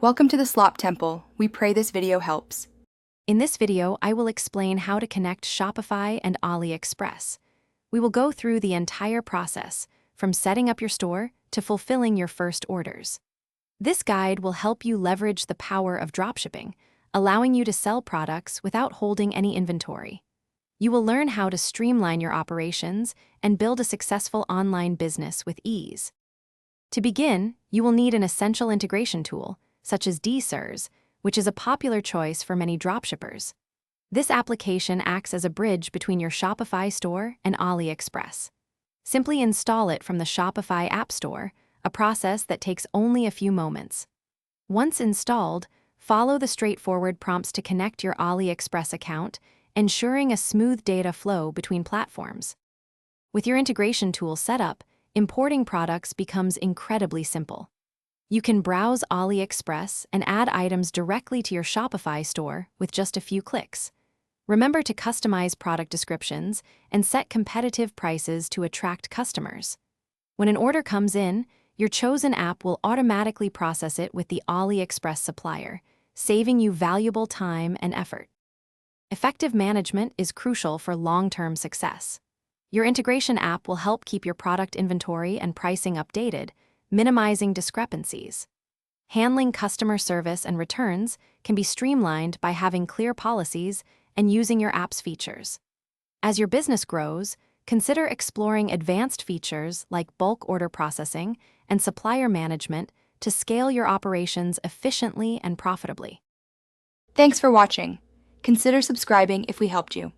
Welcome to the Slop Temple. We pray this video helps. In this video, I will explain how to connect Shopify and AliExpress. We will go through the entire process, from setting up your store to fulfilling your first orders. This guide will help you leverage the power of dropshipping, allowing you to sell products without holding any inventory. You will learn how to streamline your operations and build a successful online business with ease. To begin, you will need an essential integration tool, such as DSers, which is a popular choice for many dropshippers. This application acts as a bridge between your Shopify store and AliExpress. Simply install it from the Shopify App Store, a process that takes only a few moments. Once installed, follow the straightforward prompts to connect your AliExpress account, ensuring a smooth data flow between platforms. With your integration tool set up, importing products becomes incredibly simple. You can browse AliExpress and add items directly to your Shopify store with just a few clicks. Remember to customize product descriptions and set competitive prices to attract customers. When an order comes in, your chosen app will automatically process it with the AliExpress supplier, saving you valuable time and effort. Effective management is crucial for long-term success. Your integration app will help keep your product inventory and pricing updated, minimizing discrepancies. Handling customer service and returns can be streamlined by having clear policies and using your app's features. As your business grows, consider exploring advanced features like bulk order processing and supplier management to scale your operations efficiently and profitably. Thanks for watching. Consider subscribing if we helped you.